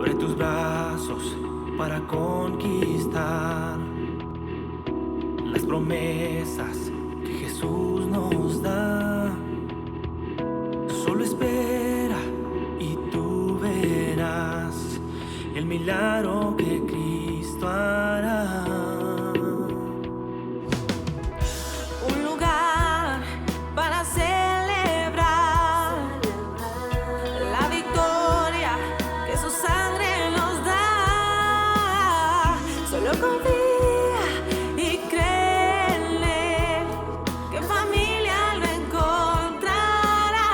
Abre tus brazos para conquistar las promesas que Jesús nos da. Solo espera y tú verás el milagro que Cristo hará. Un lugar para celebrar la victoria que su sangre nos da. Solo confía y cree en Él, que en familia lo encontrará.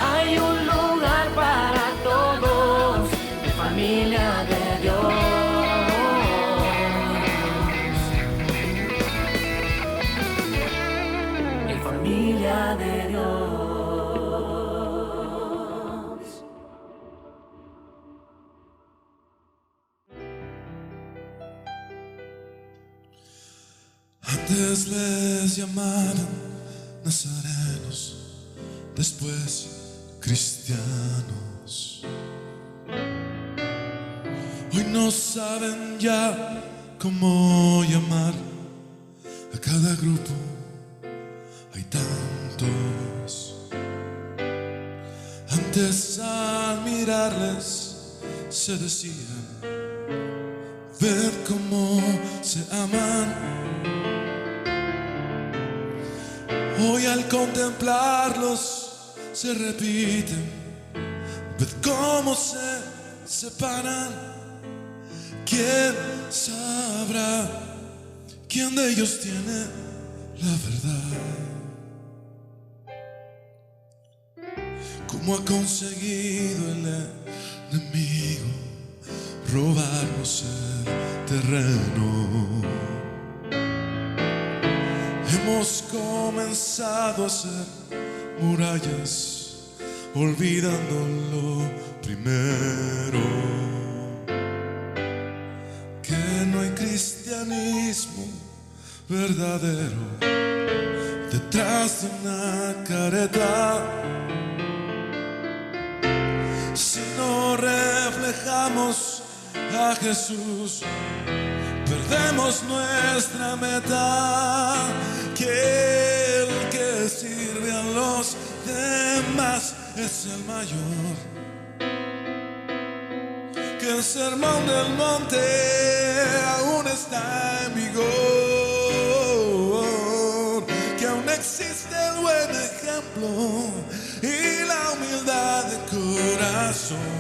Hay un lugar para todos, en familia de Dios. Familia de Dios. Antes les llamaban nazarenos, después cristianos. Hoy no saben ya cómo llamar a cada grupo. Hay tantos. Antes al mirarles se decían: ved cómo se aman. Hoy al contemplarlos se repiten: ved cómo se separan. ¿Quién sabrá quién de ellos tiene la verdad? ¿Cómo ha conseguido el enemigo robarnos el terreno? Hemos comenzado a hacer murallas, olvidando lo primero, que no hay cristianismo verdadero detrás de una careta. Si no reflejamos a Jesús, perdemos nuestra meta. Que el que sirve a los demás es el mayor. Que el sermón del monte aún está en vigor. Que aún existe el buen ejemplo y la humildad de corazón,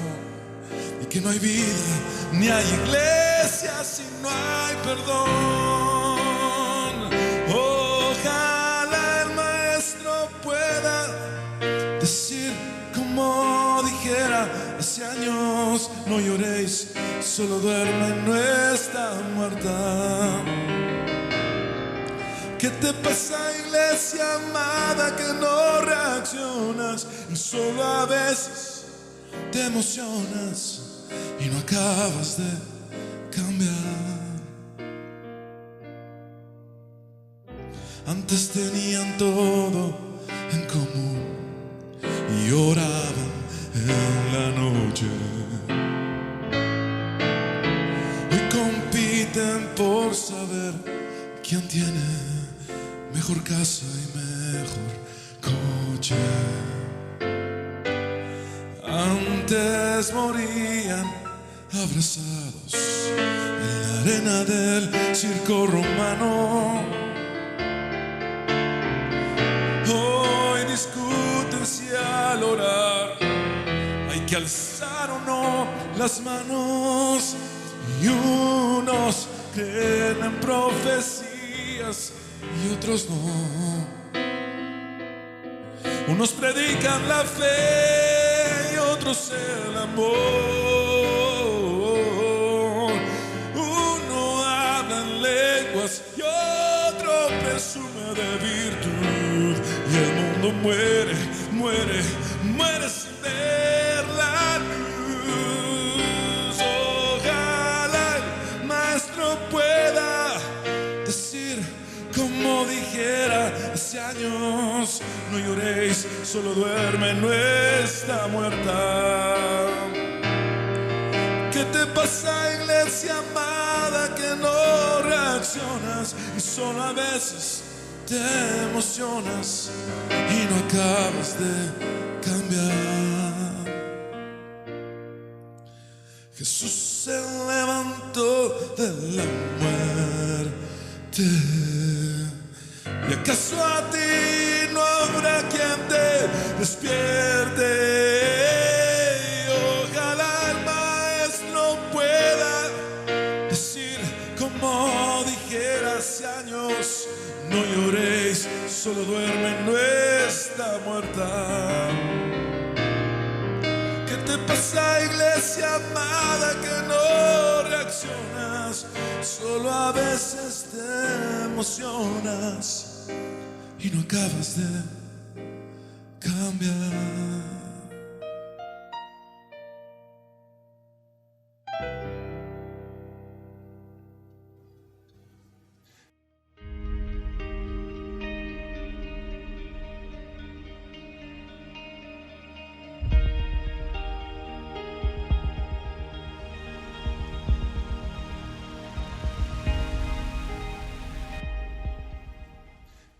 y que no hay vida ni hay iglesia si no hay perdón. Ojalá el maestro pueda decir como dijera hace años: no lloréis, solo duermen, no está muerta. ¿Qué te pasa, iglesia amada, que no reaccionas y solo a veces te emocionas y no acabas de cambiar? Antes tenían todo en común y oraban en la noche. Hoy compiten por saber quién tiene mejor casa y mejor coche. Antes morían abrazados en la arena del circo romano. Hoy discuten si al orar hay que alzar o no las manos. Y unos creen en profecías y otros no. Unos predican la fe y otros el amor. Uno habla en lenguas y otro presume de virtud. Y el mundo muere, muere, muere sin ver la luz. Ojalá el maestro pueda decir como dijera hace años: no lloréis, solo duerme, no está muerta. ¿Qué te pasa, iglesia amada, que no reaccionas y solo a veces te emocionas y no acabas de cambiar? Jesús se levantó de la muerte. ¿Y acaso a ti no habrá quien te despierte? Ojalá el maestro pueda decir como dijera hace años: no lloréis, solo duerme, no está muerta. ¿Qué te pasa, iglesia amada, que no reaccionas? Solo a veces te emocionas y no acabas de cambiar.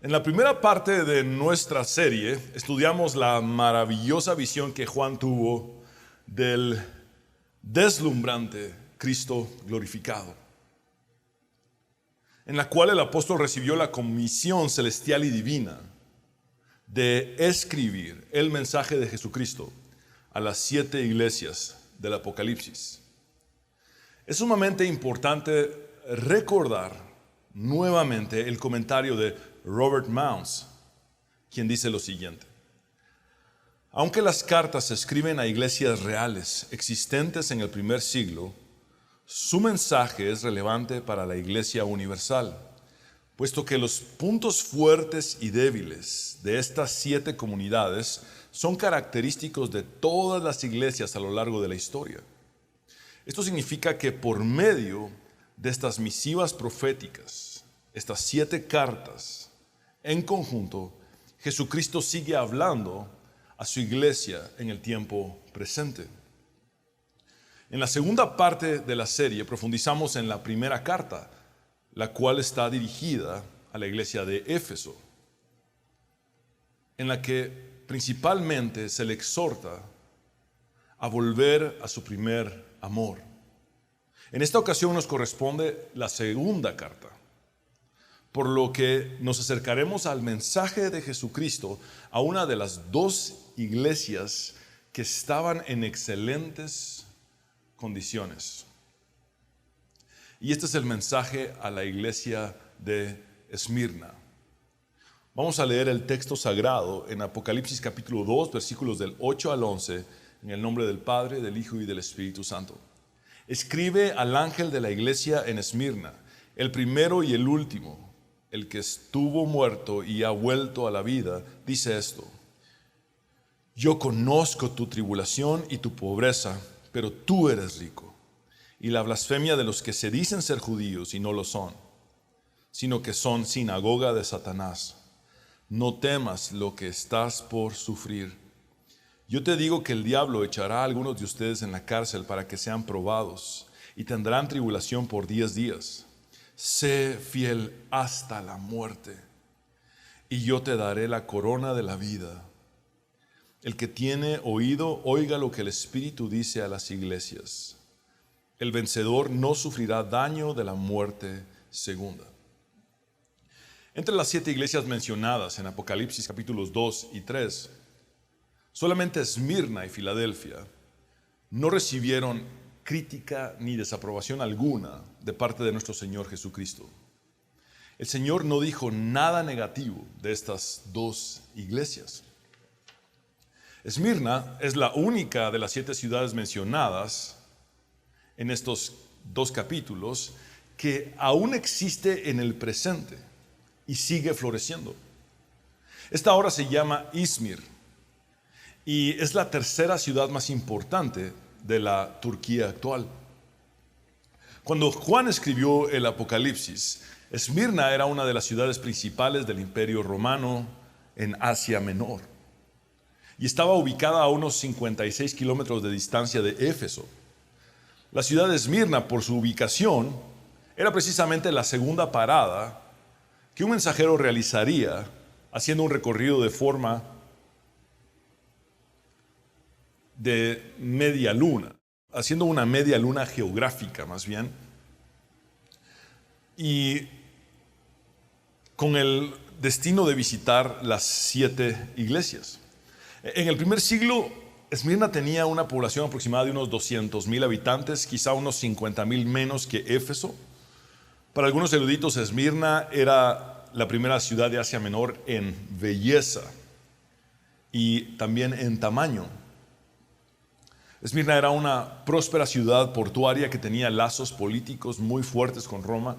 En la primera parte de nuestra serie estudiamos la maravillosa visión que Juan tuvo del deslumbrante Cristo glorificado, en la cual el apóstol recibió la comisión celestial y divina de escribir el mensaje de Jesucristo a las 7 iglesias del Apocalipsis. Es sumamente importante recordar nuevamente el comentario de Robert Mounce, quien dice lo siguiente: aunque las cartas se escriben a iglesias reales existentes en el primer siglo, su mensaje es relevante para la iglesia universal, puesto que los puntos fuertes y débiles de estas 7 comunidades son característicos de todas las iglesias a lo largo de la historia. Esto significa que por medio de estas misivas proféticas, estas 7 cartas, en conjunto, Jesucristo sigue hablando a su iglesia en el tiempo presente. En la segunda parte de la serie profundizamos en la primera carta, la cual está dirigida a la iglesia de Éfeso, en la que principalmente se le exhorta a volver a su primer amor. En esta ocasión nos corresponde la segunda carta, por lo que nos acercaremos al mensaje de Jesucristo a una de las 2 iglesias que estaban en excelentes condiciones. Y este es el mensaje a la iglesia de Esmirna. Vamos a leer el texto sagrado en Apocalipsis capítulo 2, versículos del 8 al 11, en el nombre del Padre, del Hijo y del Espíritu Santo. Escribe al ángel de la iglesia en Esmirna, el primero y el último, el que estuvo muerto y ha vuelto a la vida, dice esto: yo conozco tu tribulación y tu pobreza, pero tú eres rico, y la blasfemia de los que se dicen ser judíos y no lo son, sino que son sinagoga de Satanás. No temas lo que estás por sufrir. Yo te digo que el diablo echará a algunos de ustedes en la cárcel para que sean probados, y tendrán tribulación por 10 días. Sé fiel hasta la muerte, y yo te daré la corona de la vida. El que tiene oído, oiga lo que el Espíritu dice a las iglesias. El vencedor no sufrirá daño de la muerte segunda. Entre las 7 iglesias mencionadas en Apocalipsis capítulos 2 y 3, solamente Esmirna y Filadelfia no recibieron crítica ni desaprobación alguna de parte de nuestro Señor Jesucristo. El Señor no dijo nada negativo de estas 2 iglesias. Esmirna es la única de las 7 ciudades mencionadas en estos 2 capítulos que aún existe en el presente y sigue floreciendo. Esta ahora se llama Izmir y es la 3ª ciudad más importante de la Turquía actual. Cuando Juan escribió el Apocalipsis, Esmirna era una de las ciudades principales del Imperio Romano en Asia Menor. Y estaba ubicada a unos 56 kilómetros de distancia de Éfeso. La ciudad de Esmirna, por su ubicación, era precisamente la segunda parada que un mensajero realizaría haciendo un recorrido de forma de media luna, haciendo una media luna geográfica más bien, y con el destino de visitar las 7 iglesias. En el primer siglo, Esmirna tenía una población aproximada de unos 200,000 habitantes, quizá unos 50,000 menos que Éfeso. Para algunos eruditos, Esmirna era la primera ciudad de Asia Menor en belleza y también en tamaño. Esmirna era una próspera ciudad portuaria que tenía lazos políticos muy fuertes con Roma,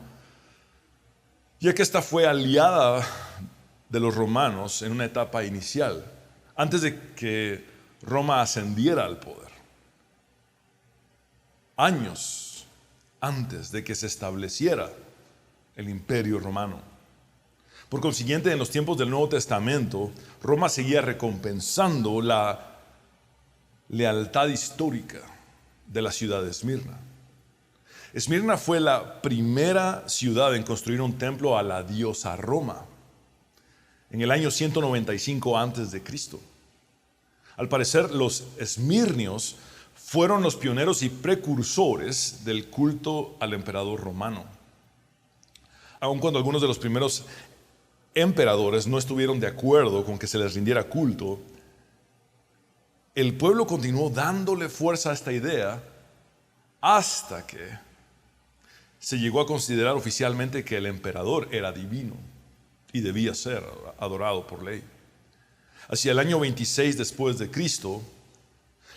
ya que esta fue aliada de los romanos en una etapa inicial, antes de que Roma ascendiera al poder. Años antes de que se estableciera el Imperio Romano. Por consiguiente, en los tiempos del Nuevo Testamento, Roma seguía recompensando la lealtad histórica de la ciudad de Esmirna. Esmirna fue la primera ciudad en construir un templo a la diosa Roma, en el año 195 a.C. Al parecer, los esmirnios fueron los pioneros y precursores del culto al emperador romano. Aun cuando algunos de los primeros emperadores no estuvieron de acuerdo con que se les rindiera culto, el pueblo continuó dándole fuerza a esta idea hasta que se llegó a considerar oficialmente que el emperador era divino y debía ser adorado por ley. Hacia el año 26 después de Cristo,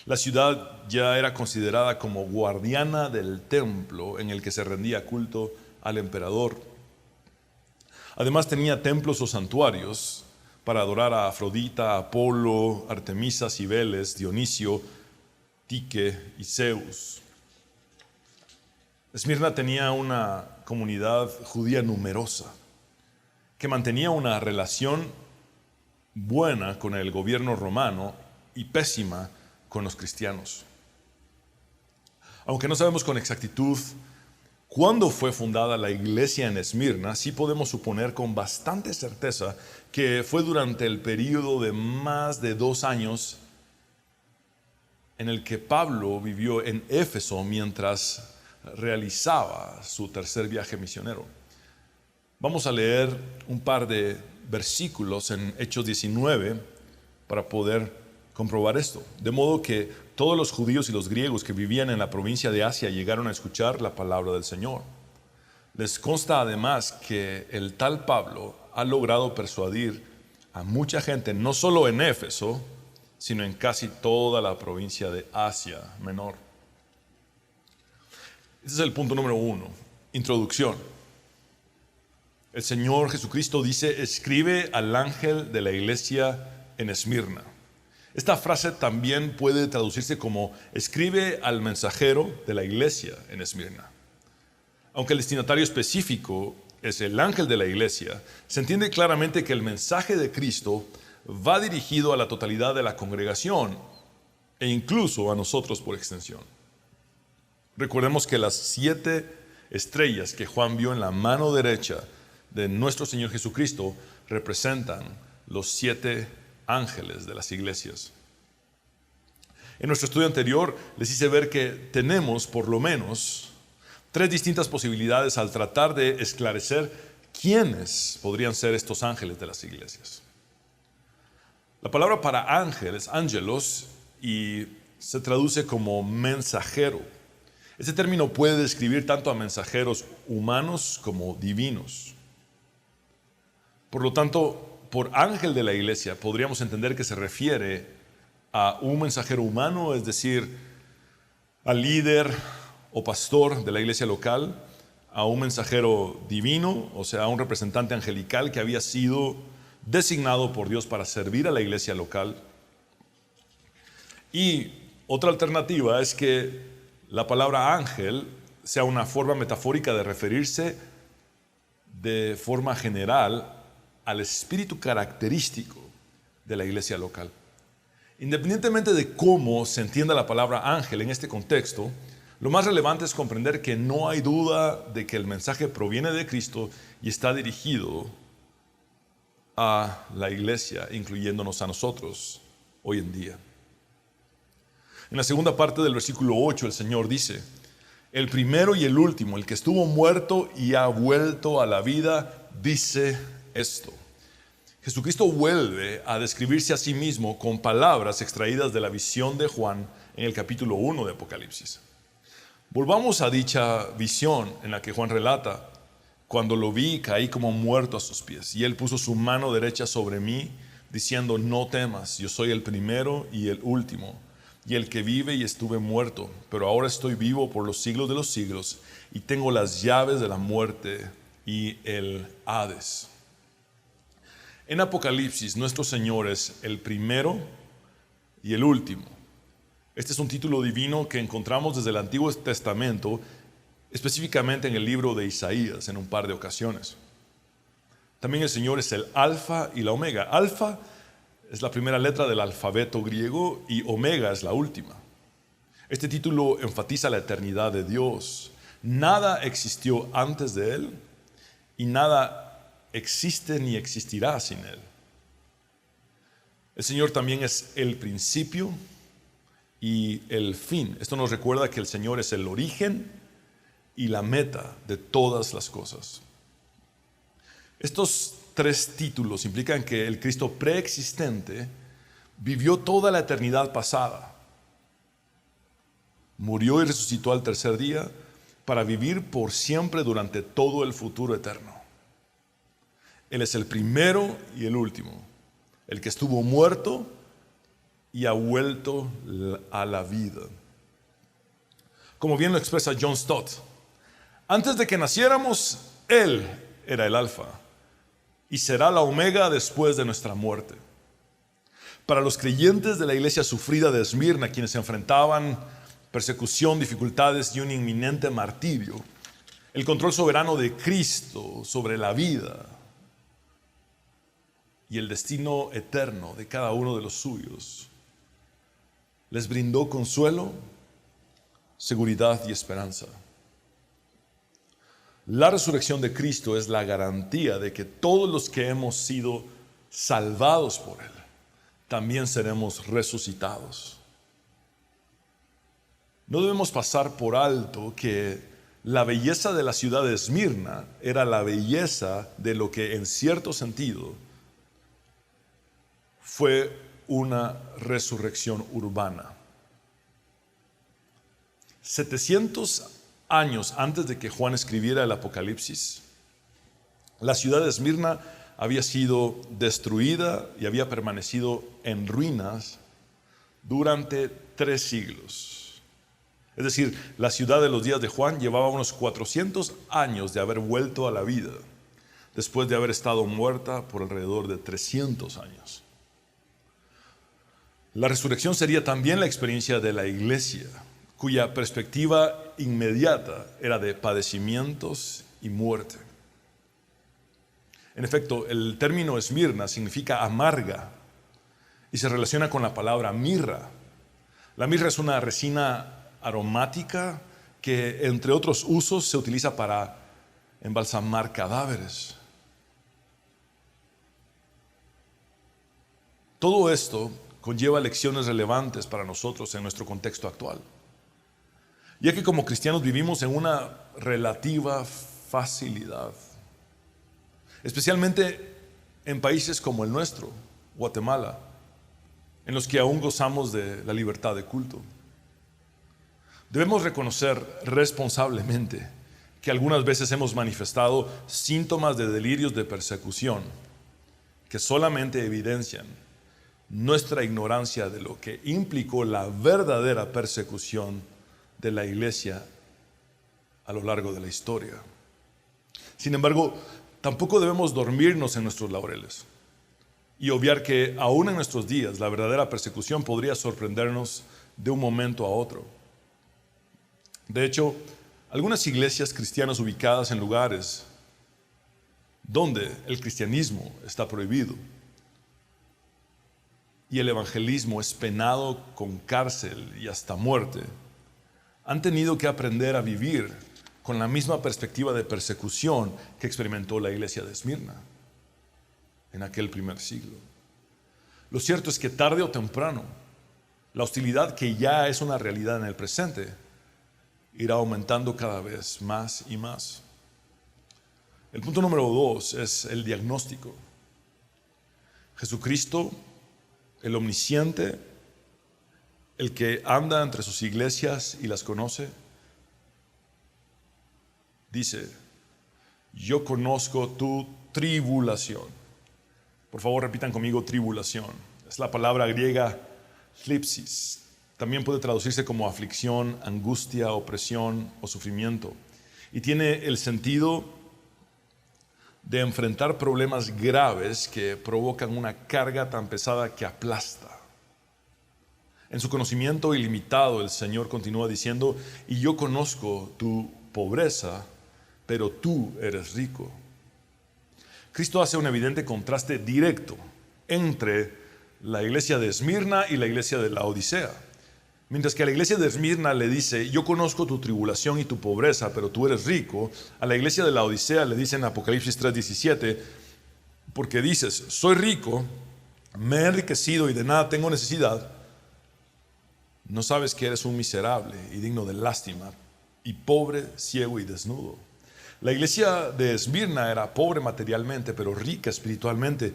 la ciudad ya era considerada como guardiana del templo en el que se rendía culto al emperador. Además tenía templos o santuarios para adorar a Afrodita, Apolo, Artemisa, Cibeles, Dionisio, Tique y Zeus. Esmirna tenía una comunidad judía numerosa que mantenía una relación buena con el gobierno romano y pésima con los cristianos. Aunque no sabemos con exactitud cuándo fue fundada la iglesia en Esmirna, sí podemos suponer con bastante certeza que fue durante el período de más de 2 años en el que Pablo vivió en Éfeso mientras realizaba su tercer viaje misionero. Vamos a leer un par de versículos en Hechos 19 para poder comprobar esto. De modo que todos los judíos y los griegos que vivían en la provincia de Asia llegaron a escuchar la palabra del Señor. Les consta además que el tal Pablo ha logrado persuadir a mucha gente, no solo en Éfeso, sino en casi toda la provincia de Asia Menor. Este es el punto número 1, introducción. El Señor Jesucristo dice: escribe al ángel de la iglesia en Esmirna. Esta frase también puede traducirse como escribe al mensajero de la iglesia en Esmirna. Aunque el destinatario específico es el ángel de la iglesia, se entiende claramente que el mensaje de Cristo va dirigido a la totalidad de la congregación e incluso a nosotros por extensión. Recordemos que las 7 estrellas que Juan vio en la mano derecha de nuestro Señor Jesucristo representan los 7 ángeles de las iglesias. En nuestro estudio anterior les hice ver que tenemos por lo menos 3 distintas posibilidades al tratar de esclarecer quiénes podrían ser estos ángeles de las iglesias. La palabra para ángel es ángelos y se traduce como mensajero. Este término puede describir tanto a mensajeros humanos como divinos. Por lo tanto, por ángel de la iglesia podríamos entender que se refiere a un mensajero humano, es decir, al líder o pastor de la iglesia local, a un mensajero divino, o sea, a un representante angelical que había sido designado por Dios para servir a la iglesia local. Y otra alternativa es que la palabra ángel sea una forma metafórica de referirse de forma general al espíritu característico de la iglesia local. Independientemente de cómo se entienda la palabra ángel en este contexto, lo más relevante es comprender que no hay duda de que el mensaje proviene de Cristo y está dirigido a la iglesia, incluyéndonos a nosotros hoy en día. En la segunda parte del versículo 8 el Señor dice: el primero y el último, el que estuvo muerto y ha vuelto a la vida, dice esto. Jesucristo vuelve a describirse a sí mismo con palabras extraídas de la visión de Juan en el capítulo 1 de Apocalipsis. Volvamos a dicha visión en la que Juan relata: cuando lo vi, caí como muerto a sus pies, y él puso su mano derecha sobre mí, diciendo: no temas, yo soy el primero y el último, y el que vive, y estuve muerto, pero ahora estoy vivo por los siglos de los siglos, y tengo las llaves de la muerte y el Hades. En Apocalipsis, nuestro Señor es el primero y el último. Este es un título divino que encontramos desde el Antiguo Testamento, específicamente en el libro de Isaías, en un par de ocasiones. También el Señor es el Alfa y la Omega. Alfa es la primera letra del alfabeto griego y Omega es la última. Este título enfatiza la eternidad de Dios. Nada existió antes de Él y nada existe ni existirá sin Él. El Señor también es el principio y el fin. Esto nos recuerda que el Señor es el origen y la meta de todas las cosas. Estos tres títulos implican que el Cristo preexistente vivió toda la eternidad pasada, murió y resucitó al tercer día para vivir por siempre durante todo el futuro eterno. Él es el primero y el último, el que estuvo muerto y ha vuelto a la vida. Como bien lo expresa John Stott, antes de que naciéramos, Él era el Alfa y será la Omega después de nuestra muerte. Para los creyentes de la iglesia sufrida de Esmirna, quienes se enfrentaban persecución, dificultades y un inminente martirio, el control soberano de Cristo sobre la vida y el destino eterno de cada uno de los suyos les brindó consuelo, seguridad y esperanza. La resurrección de Cristo es la garantía de que todos los que hemos sido salvados por Él también seremos resucitados. No debemos pasar por alto que la belleza de la ciudad de Esmirna era la belleza de lo que en cierto sentido fue una resurrección urbana. 700 años antes de que Juan escribiera el Apocalipsis, la ciudad de Esmirna había sido destruida y había permanecido en ruinas durante 3 siglos. Es decir, la ciudad de los días de Juan llevaba unos 400 años de haber vuelto a la vida, después de haber estado muerta por alrededor de 300 años. La resurrección sería también la experiencia de la iglesia, cuya perspectiva inmediata era de padecimientos y muerte. En efecto, el término Esmirna significa amarga y se relaciona con la palabra mirra. La mirra es una resina aromática que, entre otros usos, se utiliza para embalsamar cadáveres. Todo esto conlleva lecciones relevantes para nosotros en nuestro contexto actual, ya que como cristianos vivimos en una relativa facilidad, especialmente en países como el nuestro, Guatemala, en los que aún gozamos de la libertad de culto. Debemos reconocer responsablemente que algunas veces hemos manifestado síntomas de delirios de persecución que solamente evidencian nuestra ignorancia de lo que implicó la verdadera persecución de la iglesia a lo largo de la historia. Sin embargo, tampoco debemos dormirnos en nuestros laureles y obviar que aún en nuestros días la verdadera persecución podría sorprendernos de un momento a otro. De hecho, algunas iglesias cristianas ubicadas en lugares donde el cristianismo está prohibido y el evangelismo es penado con cárcel y hasta muerte, han tenido que aprender a vivir con la misma perspectiva de persecución que experimentó la iglesia de Esmirna en aquel primer siglo. Lo cierto es que tarde o temprano, la hostilidad que ya es una realidad en el presente irá aumentando cada vez más y más. El punto número 2 es el diagnóstico. Jesucristo, el omnisciente, el que anda entre sus iglesias y las conoce, dice: yo conozco tu tribulación. Por favor, repitan conmigo: tribulación. Es la palabra griega thlipsis. También puede traducirse como aflicción, angustia, opresión o sufrimiento. Y tiene el sentido de enfrentar problemas graves que provocan una carga tan pesada que aplasta. En su conocimiento ilimitado, el Señor continúa diciendo: y yo conozco tu pobreza, pero tú eres rico. Cristo hace un evidente contraste directo entre la iglesia de Esmirna y la iglesia de Laodicea. Mientras que a la iglesia de Esmirna le dice: yo conozco tu tribulación y tu pobreza, pero tú eres rico, a la iglesia de Laodicea le dice en Apocalipsis 3:17: porque dices, soy rico, me he enriquecido y de nada tengo necesidad, no sabes que eres un miserable y digno de lástima, y pobre, ciego y desnudo. La iglesia de Esmirna era pobre materialmente, pero rica espiritualmente.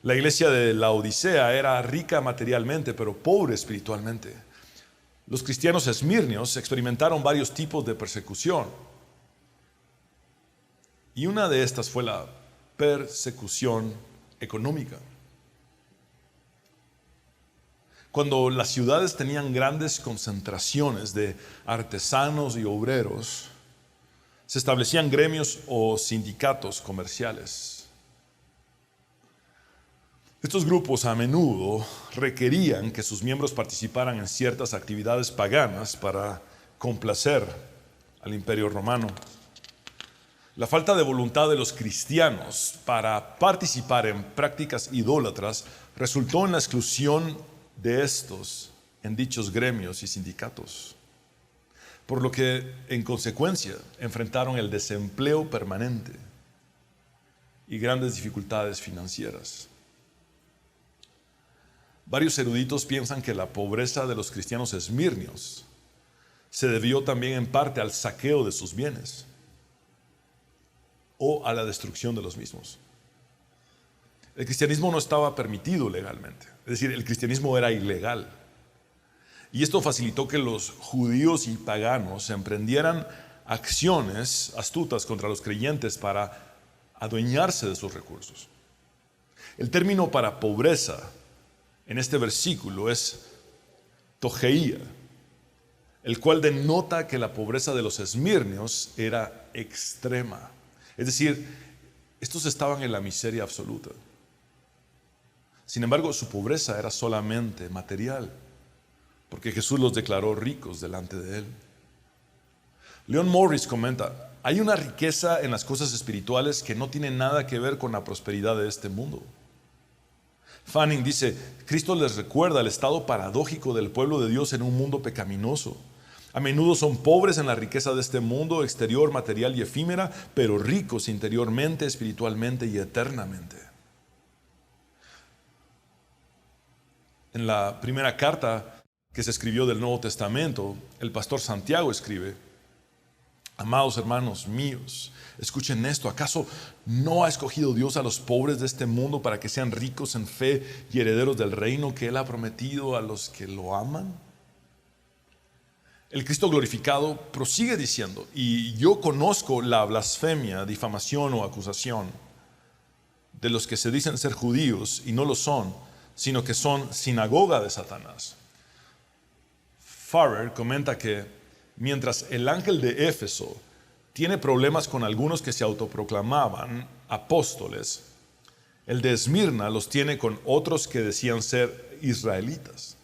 La iglesia de Laodicea era rica materialmente, pero pobre espiritualmente. Los cristianos esmirnios experimentaron varios tipos de persecución. Y una de estas fue la persecución económica. Cuando las ciudades tenían grandes concentraciones de artesanos y obreros, se establecían gremios o sindicatos comerciales. Estos grupos a menudo requerían que sus miembros participaran en ciertas actividades paganas para complacer al Imperio Romano. La falta de voluntad de los cristianos para participar en prácticas idólatras resultó en la exclusión de estos en dichos gremios y sindicatos, por lo que en consecuencia enfrentaron el desempleo permanente y grandes dificultades financieras. Varios eruditos piensan que la pobreza de los cristianos esmirnios se debió también en parte al saqueo de sus bienes o a la destrucción de los mismos. El cristianismo no estaba permitido legalmente, es decir, el cristianismo era ilegal. Y esto facilitó que los judíos y paganos emprendieran acciones astutas contra los creyentes para adueñarse de sus recursos. El término para pobreza en este versículo es togeía, el cual denota que la pobreza de los esmirnios era extrema. Es decir, estos estaban en la miseria absoluta. Sin embargo, su pobreza era solamente material, porque Jesús los declaró ricos delante de él. Leon Morris comenta: hay una riqueza en las cosas espirituales que no tiene nada que ver con la prosperidad de este mundo. Fanning dice: Cristo les recuerda el estado paradójico del pueblo de Dios en un mundo pecaminoso. A menudo son pobres en la riqueza de este mundo exterior, material y efímera, pero ricos interiormente, espiritualmente y eternamente. En la primera carta que se escribió del Nuevo Testamento, el pastor Santiago escribe: amados hermanos míos, escuchen esto. ¿Acaso no ha escogido Dios a los pobres de este mundo para que sean ricos en fe y herederos del reino que Él ha prometido a los que lo aman? El Cristo glorificado prosigue diciendo: y yo conozco la blasfemia, difamación o acusación de los que se dicen ser judíos y no lo son, sino que son sinagoga de Satanás. Farrer comenta que mientras el ángel de Éfeso tiene problemas con algunos que se autoproclamaban apóstoles, el de Esmirna los tiene con otros que decían ser israelitas.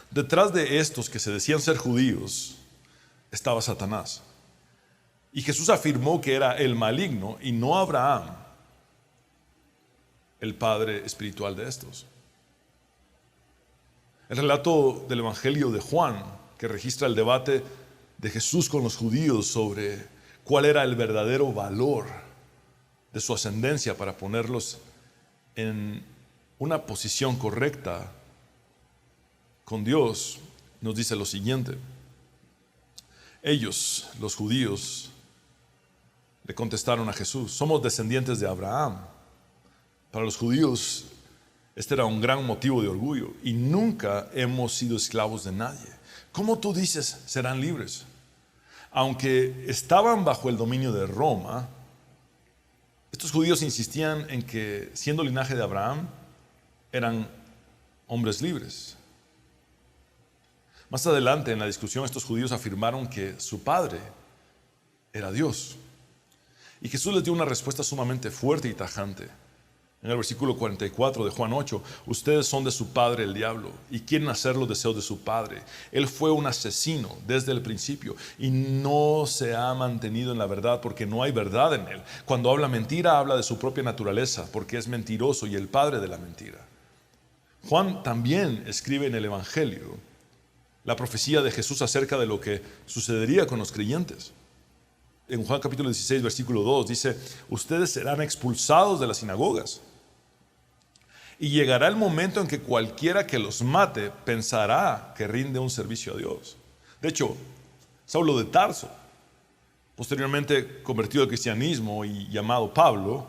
Detrás de estos que se decían ser judíos estaba Satanás. Y Jesús afirmó que era el maligno y no Abraham, el padre espiritual de estos. El relato del Evangelio de Juan, que registra el debate de Jesús con los judíos sobre cuál era el verdadero valor de su ascendencia para ponerlos en una posición correcta con Dios, nos dice lo siguiente. Ellos, los judíos, le contestaron a Jesús: somos descendientes de Abraham. Para los judíos, este era un gran motivo de orgullo, y nunca hemos sido esclavos de nadie. ¿Cómo tú dices serán libres? Aunque estaban bajo el dominio de Roma, estos judíos insistían en que, siendo linaje de Abraham, eran hombres libres. Más adelante en la discusión, estos judíos afirmaron que su padre era Dios. Y Jesús les dio una respuesta sumamente fuerte y tajante. En el versículo 44 de Juan 8, ustedes son de su padre el diablo y quieren hacer los deseos de su padre. Él fue un asesino desde el principio y no se ha mantenido en la verdad porque no hay verdad en él. Cuando habla mentira, habla de su propia naturaleza porque es mentiroso y el padre de la mentira. Juan también escribe en el Evangelio la profecía de Jesús acerca de lo que sucedería con los creyentes. En Juan capítulo 16, versículo 2 dice: ustedes serán expulsados de las sinagogas. Y llegará el momento en que cualquiera que los mate pensará que rinde un servicio a Dios. De hecho, Saulo de Tarso, posteriormente convertido al cristianismo y llamado Pablo,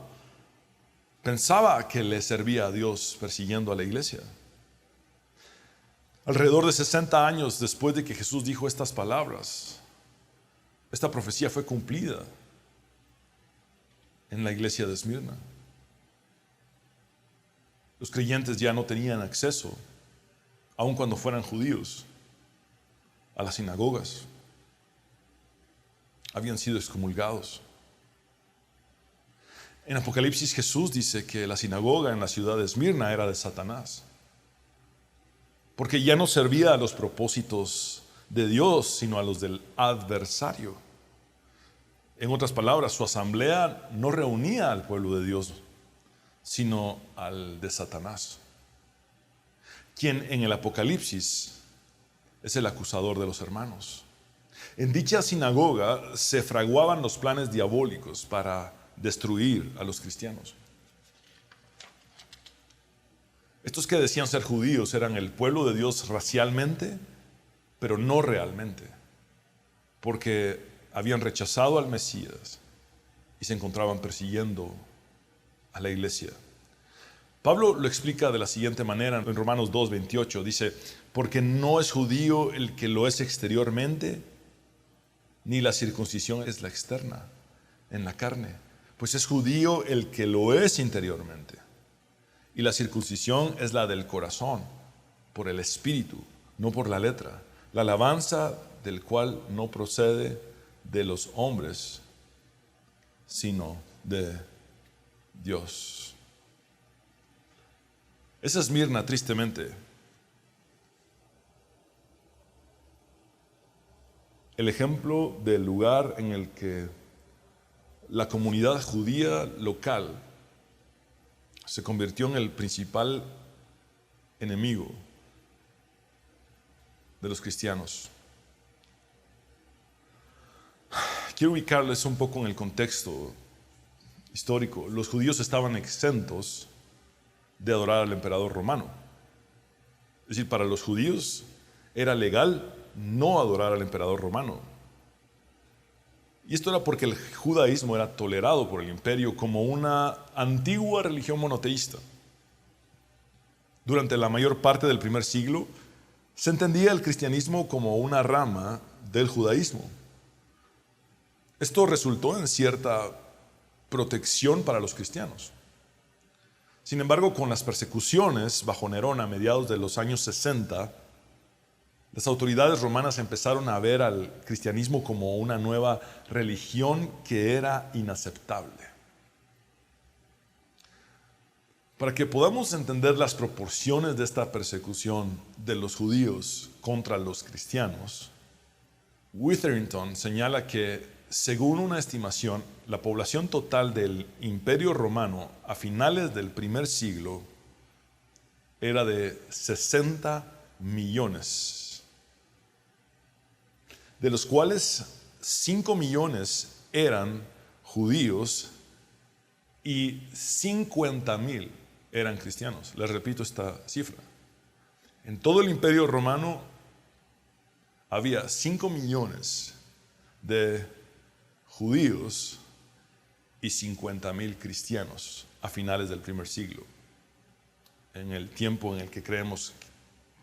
pensaba que le servía a Dios persiguiendo a la iglesia. Alrededor de 60 años después de que Jesús dijo estas palabras, esta profecía fue cumplida en la iglesia de Esmirna. Los creyentes ya no tenían acceso, aun cuando fueran judíos, a las sinagogas. Habían sido excomulgados. En Apocalipsis, Jesús dice que la sinagoga en la ciudad de Esmirna era de Satanás, porque ya no servía a los propósitos de Dios, sino a los del adversario. En otras palabras, su asamblea no reunía al pueblo de Dios, sino al de Satanás, quien en el Apocalipsis es el acusador de los hermanos. En dicha sinagoga se fraguaban los planes diabólicos para destruir a los cristianos. Estos que decían ser judíos eran el pueblo de Dios racialmente, pero no realmente, porque habían rechazado al Mesías y se encontraban persiguiendo a la iglesia. Pablo lo explica de la siguiente manera en Romanos 2:28. Dice: porque no es judío el que lo es exteriormente, ni la circuncisión es la externa, en la carne, pues es judío el que lo es interiormente. Y la circuncisión es la del corazón, por el espíritu, no por la letra, la alabanza del cual no procede de los hombres, sino de Dios. Esa Esmirna, tristemente, el ejemplo del lugar en el que la comunidad judía local se convirtió en el principal enemigo de los cristianos. Quiero ubicarles un poco en el contexto histórico. Los judíos estaban exentos de adorar al emperador romano. Es decir, para los judíos era legal no adorar al emperador romano. Y esto era porque el judaísmo era tolerado por el imperio como una antigua religión monoteísta. Durante la mayor parte del primer siglo, se entendía el cristianismo como una rama del judaísmo. Esto resultó en cierta protección para los cristianos. Sin embargo, con las persecuciones bajo Nerón a mediados de los años 60, las autoridades romanas empezaron a ver al cristianismo como una nueva religión que era inaceptable. Para que podamos entender las proporciones de esta persecución de los judíos contra los cristianos, Witherington señala que, según una estimación, la población total del Imperio Romano a finales del primer siglo era de 60 millones, de los cuales 5 millones eran judíos y 50,000 eran cristianos. Les repito esta cifra. En todo el Imperio Romano había 5 millones de judíos y 50,000 cristianos a finales del primer siglo, en el tiempo en el que creemos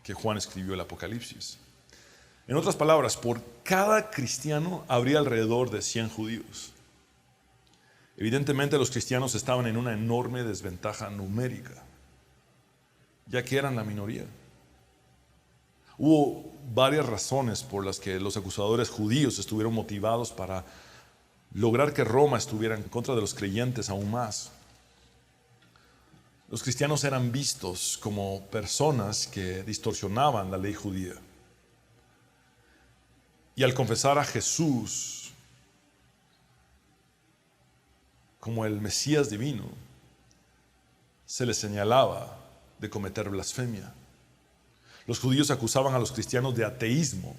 que Juan escribió el Apocalipsis. En otras palabras, por cada cristiano habría alrededor de 100 judíos. Evidentemente los cristianos estaban en una enorme desventaja numérica, ya que eran la minoría. Hubo varias razones por las que los acusadores judíos estuvieron motivados para lograr que Roma estuviera en contra de los creyentes aún más. Los cristianos eran vistos como personas que distorsionaban la ley judía. Y al confesar a Jesús como el Mesías divino, se les señalaba de cometer blasfemia. Los judíos acusaban a los cristianos de ateísmo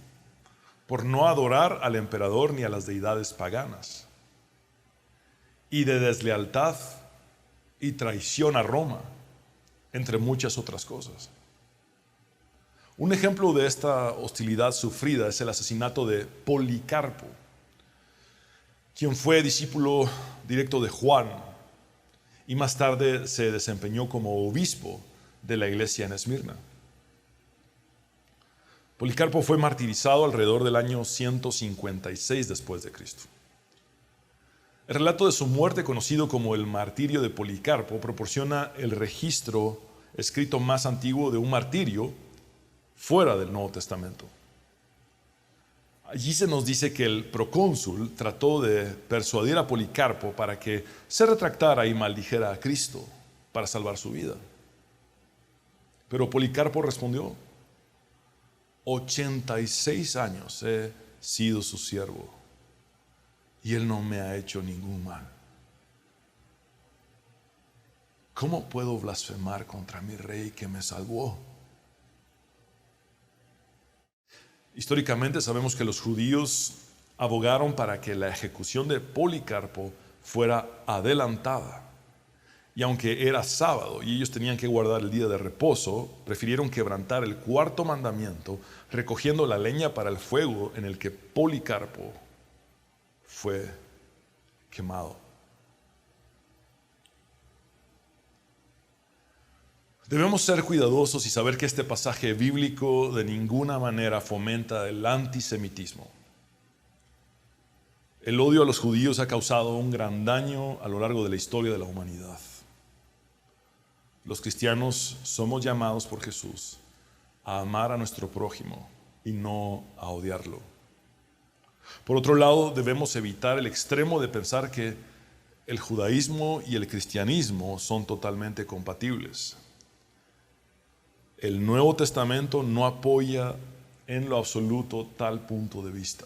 por no adorar al emperador ni a las deidades paganas, y de deslealtad y traición a Roma, entre muchas otras cosas. Un ejemplo de esta hostilidad sufrida es el asesinato de Policarpo, quien fue discípulo directo de Juan y más tarde se desempeñó como obispo de la iglesia en Esmirna. Policarpo fue martirizado alrededor del año 156 después de Cristo. El relato de su muerte, conocido como el martirio de Policarpo, proporciona el registro escrito más antiguo de un martirio fuera del Nuevo Testamento. Allí se nos dice que el procónsul trató de persuadir a Policarpo para que se retractara y maldijera a Cristo para salvar su vida. Pero Policarpo respondió: 86 años he sido su siervo y él no me ha hecho ningún mal. ¿Cómo puedo blasfemar contra mi rey que me salvó? Históricamente sabemos que los judíos abogaron para que la ejecución de Policarpo fuera adelantada. Y aunque era sábado y ellos tenían que guardar el día de reposo, prefirieron quebrantar el cuarto mandamiento recogiendo la leña para el fuego en el que Policarpo fue quemado. Debemos ser cuidadosos y saber que este pasaje bíblico de ninguna manera fomenta el antisemitismo. El odio a los judíos ha causado un gran daño a lo largo de la historia de la humanidad. Los cristianos somos llamados por Jesús a amar a nuestro prójimo y no a odiarlo. Por otro lado, debemos evitar el extremo de pensar que el judaísmo y el cristianismo son totalmente compatibles. El Nuevo Testamento no apoya en lo absoluto tal punto de vista.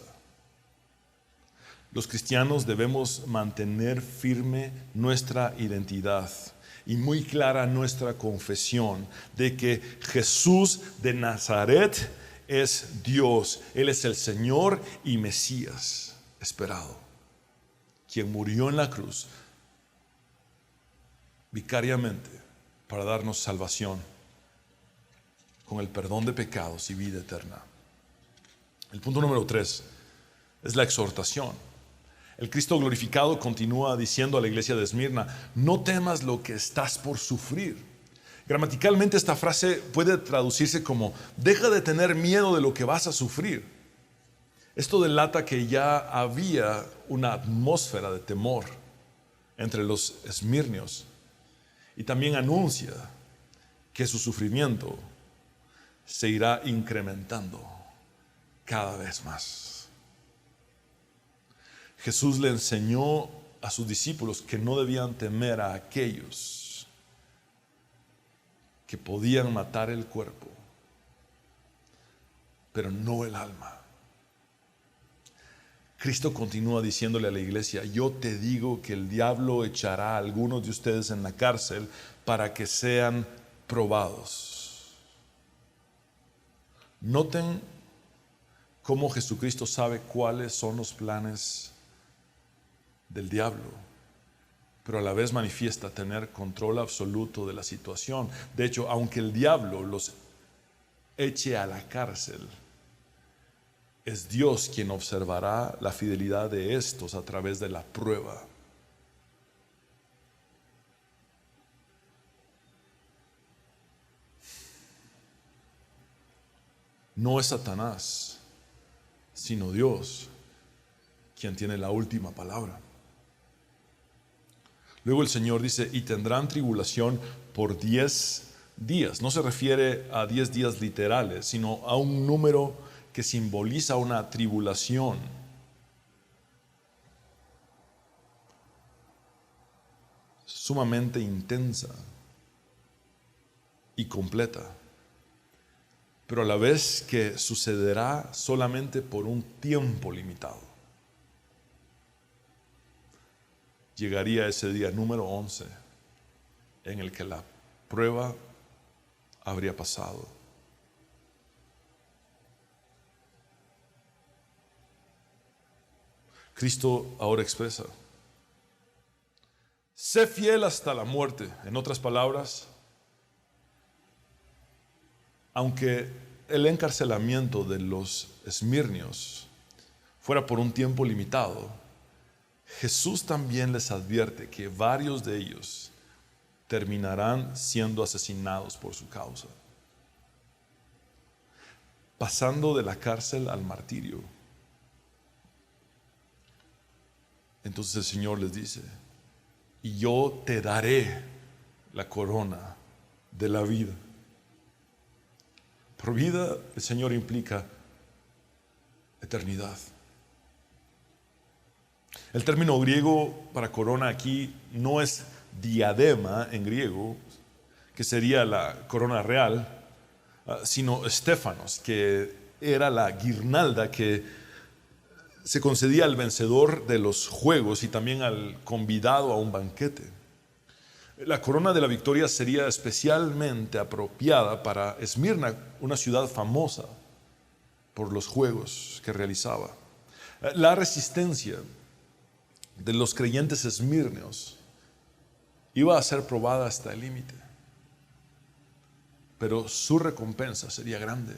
Los cristianos debemos mantener firme nuestra identidad y muy clara nuestra confesión de que Jesús de Nazaret es Dios. Él es el Señor y Mesías esperado, quien murió en la cruz vicariamente para darnos salvación con el perdón de pecados y vida eterna. El punto número 3 es la exhortación. El Cristo glorificado continúa diciendo a la iglesia de Esmirna: no temas lo que estás por sufrir. Gramaticalmente esta frase puede traducirse como: deja de tener miedo de lo que vas a sufrir. Esto delata que ya había una atmósfera de temor entre los esmirnios y también anuncia que su sufrimiento se irá incrementando cada vez más. Jesús le enseñó a sus discípulos que no debían temer a aquellos que podían matar el cuerpo, pero no el alma. Cristo continúa diciéndole a la iglesia: yo te digo que el diablo echará a algunos de ustedes en la cárcel para que sean probados. Noten cómo Jesucristo sabe cuáles son los planes del diablo, pero a la vez manifiesta tener control absoluto de la situación. De hecho, aunque el diablo los eche a la cárcel, es Dios quien observará la fidelidad de estos a través de la prueba. No es Satanás, sino Dios quien tiene la última palabra. Luego el Señor dice, y tendrán tribulación por 10 días. No se refiere a 10 días literales, sino a un número que simboliza una tribulación. Sumamente intensa y completa, pero a la vez que sucederá solamente por un tiempo limitado. Llegaría ese día número 11 en el que la prueba habría pasado. Cristo ahora expresa, sé fiel hasta la muerte. En otras palabras, aunque el encarcelamiento de los esmirnios fuera por un tiempo limitado, Jesús también les advierte que varios de ellos terminarán siendo asesinados por su causa, pasando de la cárcel al martirio. Entonces el Señor les dice, y yo te daré la corona de la vida. Por vida, el Señor implica eternidad. El término griego para corona aquí no es diadema en griego, que sería la corona real, sino estéfanos, que era la guirnalda que se concedía al vencedor de los juegos y también al convidado a un banquete. La corona de la victoria sería especialmente apropiada para Esmirna, una ciudad famosa por los juegos que realizaba. La resistencia de los creyentes esmirneos iba a ser probada hasta el límite, pero su recompensa sería grande.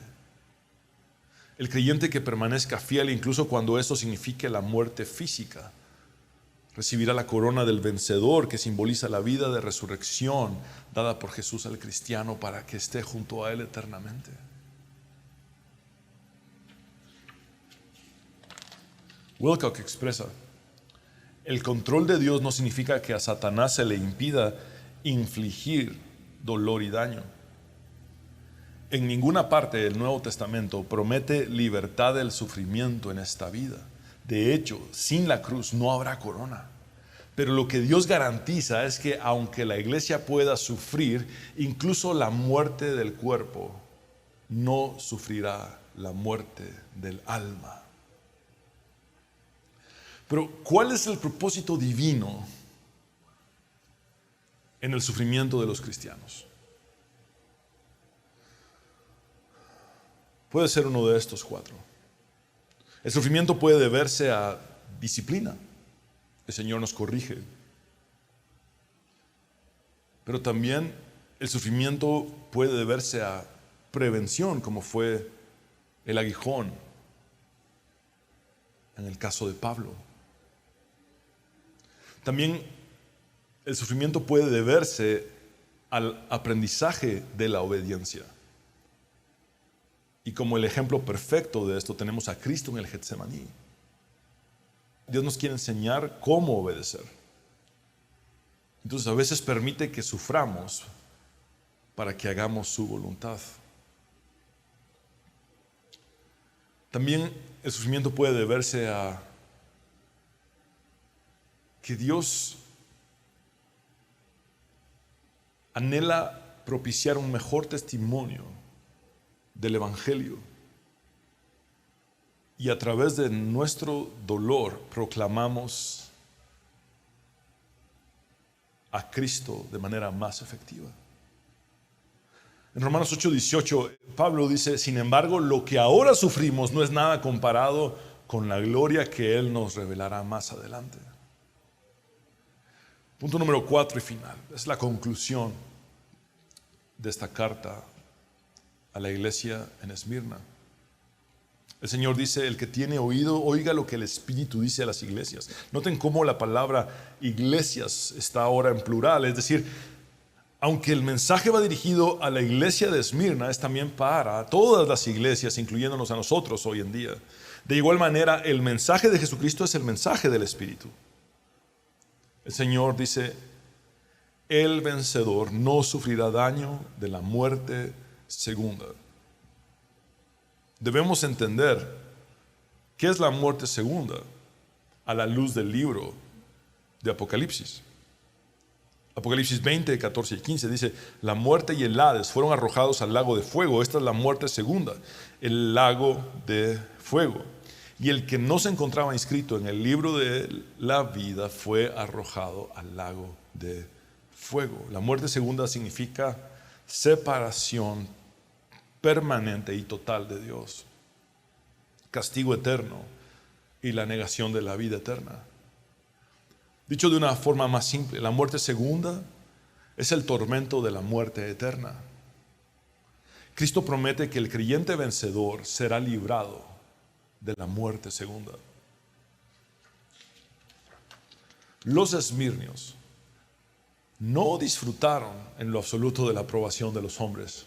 El creyente que permanezca fiel, incluso cuando eso signifique la muerte física, recibirá la corona del vencedor, que simboliza la vida de resurrección dada por Jesús al cristiano para que esté junto a Él eternamente. Wilcock expresa, el control de Dios no significa que a Satanás se le impida infligir dolor y daño. En ninguna parte del Nuevo Testamento promete libertad del sufrimiento en esta vida. De hecho, sin la cruz no habrá corona. Pero lo que Dios garantiza es que aunque la iglesia pueda sufrir, incluso la muerte del cuerpo, no sufrirá la muerte del alma. Pero ¿cuál es el propósito divino en el sufrimiento de los cristianos? Puede ser uno de estos 4. El sufrimiento puede deberse a disciplina. El Señor nos corrige. Pero también el sufrimiento puede deberse a prevención, como fue el aguijón en el caso de Pablo. También el sufrimiento puede deberse al aprendizaje de la obediencia. Y como el ejemplo perfecto de esto tenemos a Cristo en el Getsemaní. Dios nos quiere enseñar cómo obedecer. Entonces a veces permite que suframos para que hagamos su voluntad. También el sufrimiento puede deberse a que Dios anhela propiciar un mejor testimonio del Evangelio, y a través de nuestro dolor proclamamos a Cristo de manera más efectiva. En Romanos 8:18, Pablo dice, sin embargo, lo que ahora sufrimos no es nada comparado con la gloria que Él nos revelará más adelante. Punto número 4 y final. Es la conclusión de esta carta a la iglesia en Esmirna. El Señor dice, el que tiene oído, oiga lo que el Espíritu dice a las iglesias. Noten cómo la palabra iglesias está ahora en plural, es decir, aunque el mensaje va dirigido a la iglesia de Esmirna, es también para todas las iglesias, incluyéndonos a nosotros hoy en día. De igual manera, el mensaje de Jesucristo es el mensaje del Espíritu. El Señor dice, el vencedor no sufrirá daño de la muerte segunda. Debemos entender qué es la muerte segunda a la luz del libro de Apocalipsis. Apocalipsis 20, 14 y 15 dice, la muerte y el Hades fueron arrojados al lago de fuego. Esta es la muerte segunda, el lago de fuego. Y el que no se encontraba inscrito en el libro de la vida fue arrojado al lago de fuego. La muerte segunda significa separación permanente y total de Dios, castigo eterno y la negación de la vida eterna. Dicho de una forma más simple, la muerte segunda es el tormento de la muerte eterna. Cristo promete que el creyente vencedor será librado de la muerte segunda. Los esmirnios no disfrutaron en lo absoluto de la aprobación de los hombres,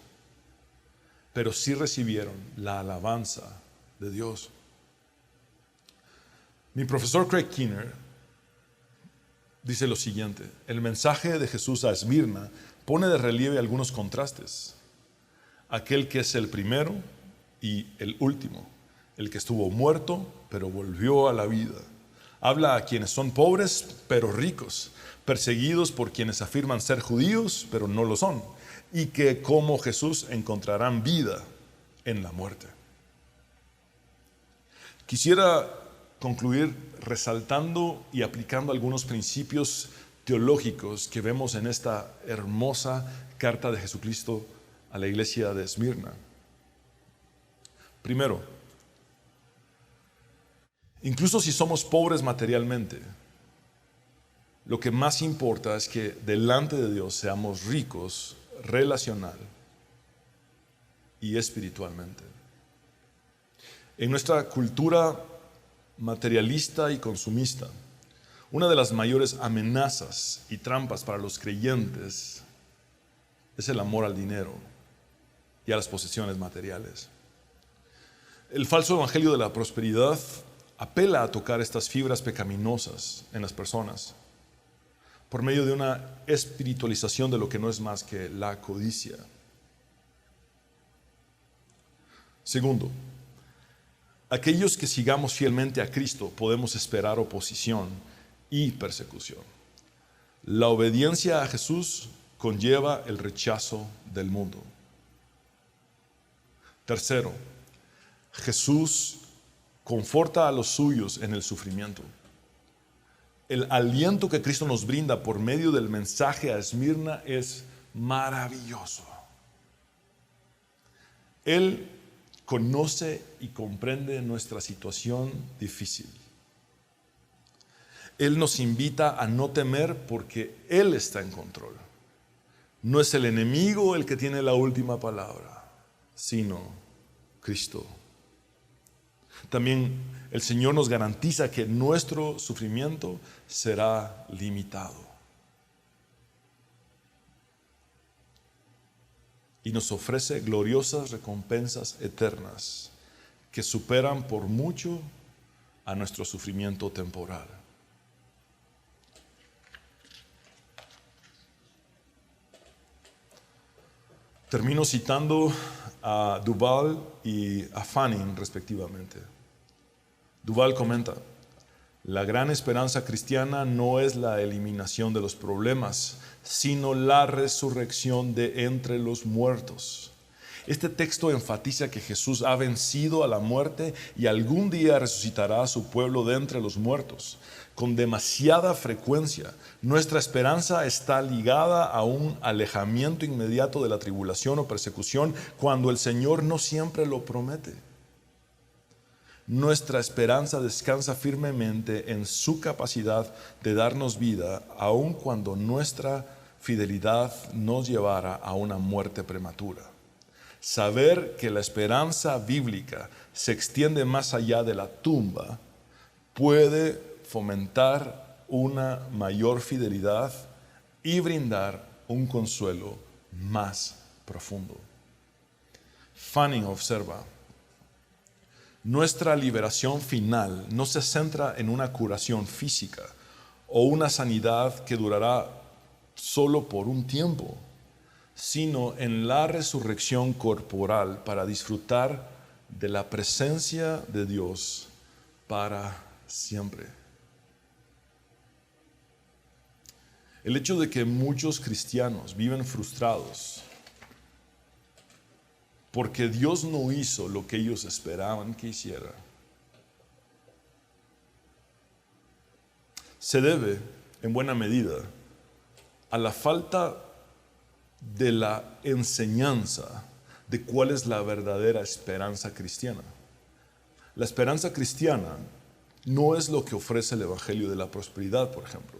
pero sí recibieron la alabanza de Dios. Mi profesor Craig Keener dice lo siguiente: el mensaje de Jesús a Esmirna pone de relieve algunos contrastes. Aquel que es el primero y el último, el que estuvo muerto pero volvió a la vida. Habla a quienes son pobres pero ricos, perseguidos por quienes afirman ser judíos pero no lo son, y que como Jesús encontrarán vida en la muerte. Quisiera concluir resaltando y aplicando algunos principios teológicos que vemos en esta hermosa carta de Jesucristo a la iglesia de Esmirna. Primero, incluso si somos pobres materialmente, lo que más importa es que delante de Dios seamos ricos relacional y espiritualmente. En nuestra cultura materialista y consumista, una de las mayores amenazas y trampas para los creyentes es el amor al dinero y a las posesiones materiales. El falso evangelio de la prosperidad apela a tocar estas fibras pecaminosas en las personas por medio de una espiritualización de lo que no es más que la codicia. Segundo, aquellos que sigamos fielmente a Cristo podemos esperar oposición y persecución. La obediencia a Jesús conlleva el rechazo del mundo. Tercero, Jesús conforta a los suyos en el sufrimiento. El aliento que Cristo nos brinda por medio del mensaje a Esmirna es maravilloso. Él conoce y comprende nuestra situación difícil. Él nos invita a no temer porque Él está en control. No es el enemigo el que tiene la última palabra, sino Cristo. También el Señor nos garantiza que nuestro sufrimiento será limitado. Y nos ofrece gloriosas recompensas eternas que superan por mucho a nuestro sufrimiento temporal. Termino citando a Duval y a Fanning respectivamente. Duval comenta: la gran esperanza cristiana no es la eliminación de los problemas, sino la resurrección de entre los muertos. Este texto enfatiza que Jesús ha vencido a la muerte y algún día resucitará a su pueblo de entre los muertos. Con demasiada frecuencia, nuestra esperanza está ligada a un alejamiento inmediato de la tribulación o persecución cuando el Señor no siempre lo promete. Nuestra esperanza descansa firmemente en su capacidad de darnos vida, aun cuando nuestra fidelidad nos llevara a una muerte prematura. Saber que la esperanza bíblica se extiende más allá de la tumba puede fomentar una mayor fidelidad y brindar un consuelo más profundo. Fanning observa: nuestra liberación final no se centra en una curación física o una sanidad que durará solo por un tiempo, sino en la resurrección corporal para disfrutar de la presencia de Dios para siempre. El hecho de que muchos cristianos viven frustrados porque Dios no hizo lo que ellos esperaban que hiciera, se debe en buena medida a la falta de la enseñanza de cuál es la verdadera esperanza cristiana. La esperanza cristiana no es lo que ofrece el Evangelio de la prosperidad, por ejemplo.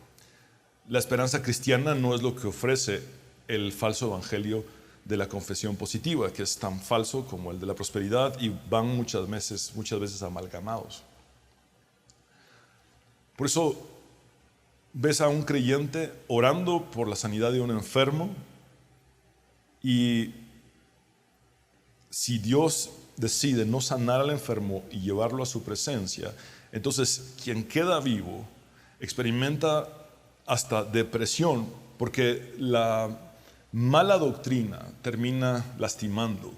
La esperanza cristiana no es lo que ofrece el falso evangelio de la confesión positiva, que es tan falso como el de la prosperidad y van muchas veces amalgamados. Por eso ves a un creyente orando por la sanidad de un enfermo, y si Dios decide no sanar al enfermo y llevarlo a su presencia, entonces quien queda vivo experimenta hasta depresión, porque la mala doctrina termina lastimando.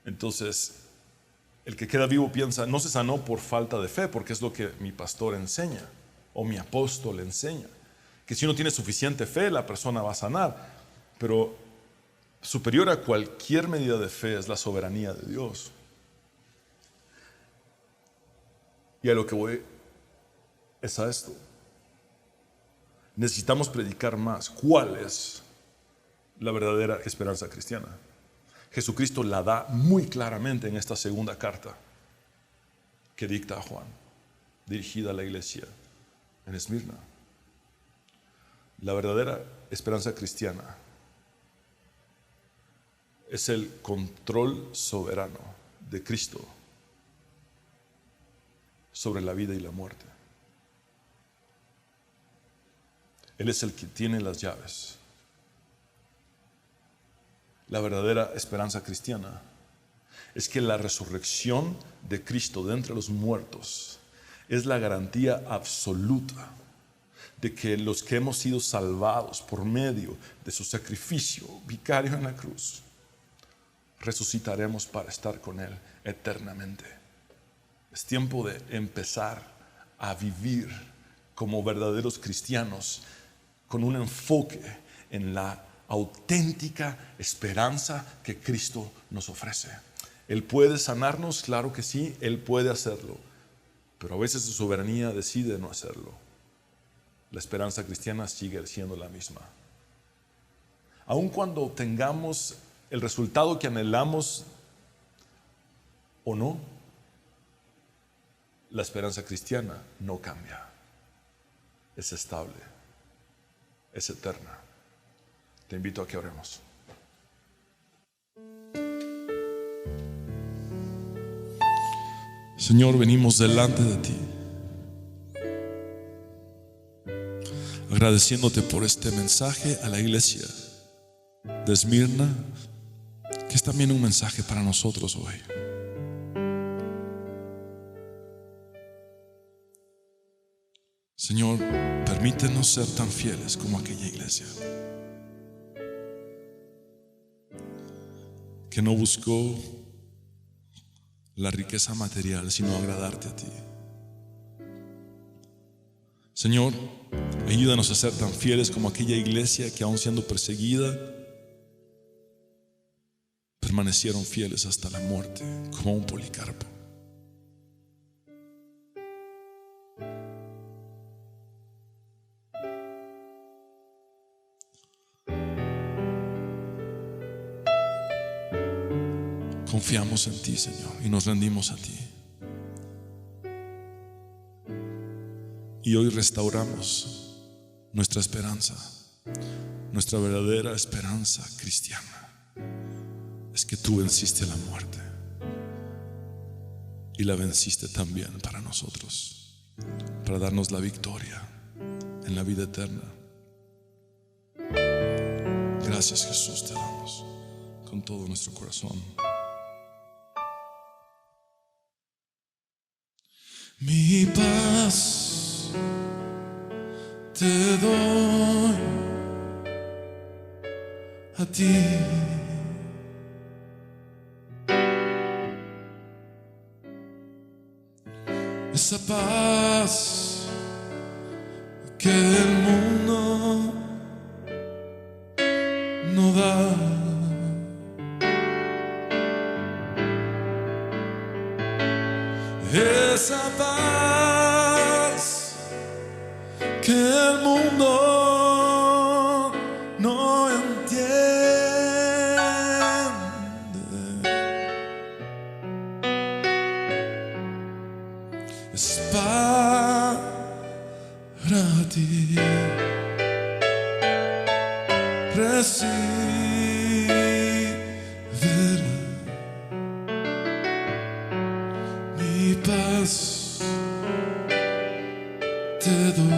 Entonces el que queda vivo piensa: no se sanó por falta de fe, porque es lo que mi pastor enseña o mi apóstol enseña, que si uno tiene suficiente fe la persona va a sanar. Pero superior a cualquier medida de fe es la soberanía de Dios. Y a lo que voy es a esto: necesitamos predicar más. ¿Cuál es la verdadera esperanza cristiana? Jesucristo la da muy claramente en esta segunda carta que dicta a Juan, dirigida a la iglesia en Esmirna. La verdadera esperanza cristiana es el control soberano de Cristo sobre la vida y la muerte. Él es el que tiene las llaves. La verdadera esperanza cristiana es que la resurrección de Cristo de entre los muertos es la garantía absoluta de que los que hemos sido salvados por medio de su sacrificio vicario en la cruz, resucitaremos para estar con Él eternamente. Es tiempo de empezar a vivir como verdaderos cristianos, con un enfoque en la auténtica esperanza que Cristo nos ofrece. Él puede sanarnos, claro que sí, Él puede hacerlo, pero a veces su soberanía decide no hacerlo. La esperanza cristiana sigue siendo la misma. Aun cuando tengamos el resultado que anhelamos o no, la esperanza cristiana no cambia. Es estable, es eterna. Te invito a que oremos. Señor, venimos delante de ti, agradeciéndote por este mensaje a la iglesia de Esmirna, que es también un mensaje para nosotros hoy. Señor, permítenos ser tan fieles como aquella iglesia, que no buscó la riqueza material, sino agradarte a ti. Señor, ayúdanos a ser tan fieles como aquella iglesia que, aun siendo perseguida, permanecieron fieles hasta la muerte, como un Policarpo. Confiamos en ti, Señor, y nos rendimos a ti. Y hoy restauramos nuestra esperanza. Nuestra verdadera esperanza cristiana es que tú venciste la muerte y la venciste también para nosotros, para darnos la victoria en la vida eterna. Gracias, Jesús, te damos con todo nuestro corazón. Mi paz te doy a ti. Esa paz que el mundo no da. Esa paz que el mundo no entiende. Es para ti. Recibir mi paz te doy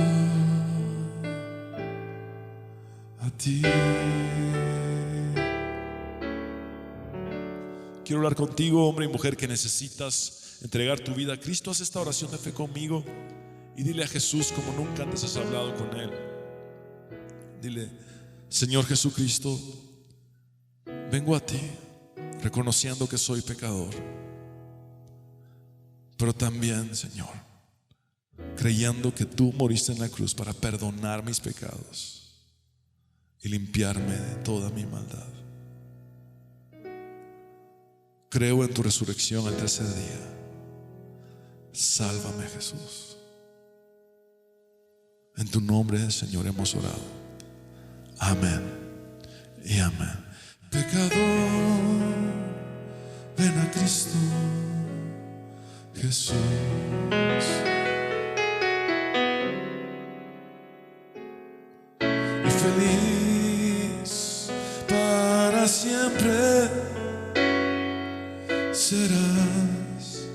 a ti. Quiero hablar contigo, hombre y mujer, que necesitas entregar tu vida a Cristo. Haz esta oración de fe conmigo y dile a Jesús como nunca antes has hablado con Él. Dile: Señor Jesucristo, vengo a ti reconociendo que soy pecador, pero también, Señor, creyendo que tú moriste en la cruz para perdonar mis pecados y limpiarme de toda mi maldad. Creo en tu resurrección al tercer día. Sálvame, Jesús. En tu nombre, Señor, hemos orado. Amén y amén. Pecador, ven a Cristo Jesús. Y feliz para siempre serás.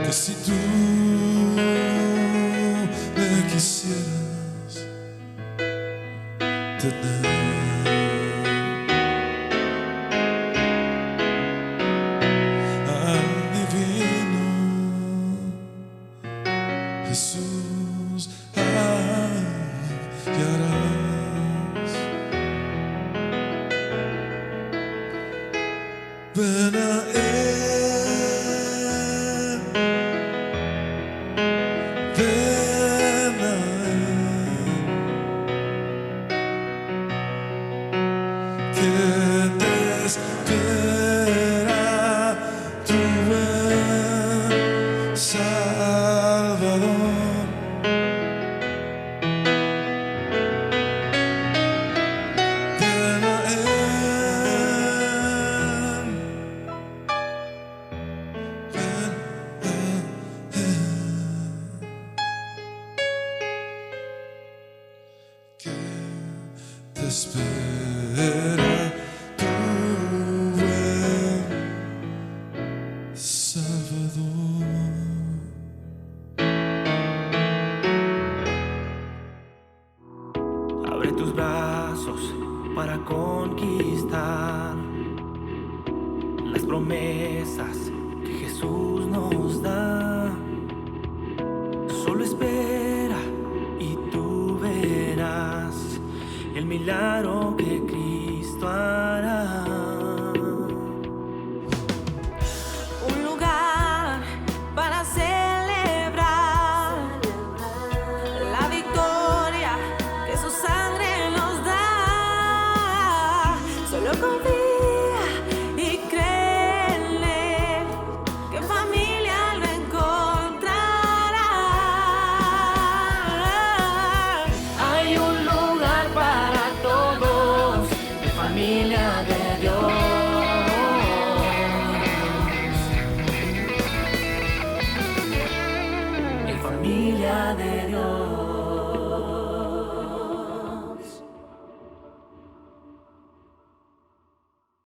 Que si tú me quisieras tener, al divino Jesús hallarás. Ven a Él, ven a Él, que te espera tu buen Salvador. Ven a Él, ven a Él, que te espera tu buen Salvador. Abre tus brazos para conquistar las promesas que Jesús nos da. Solo espera y tú verás el milagro que Cristo hará. Un lugar para celebrar la victoria que su sangre nos da. familia de Dios.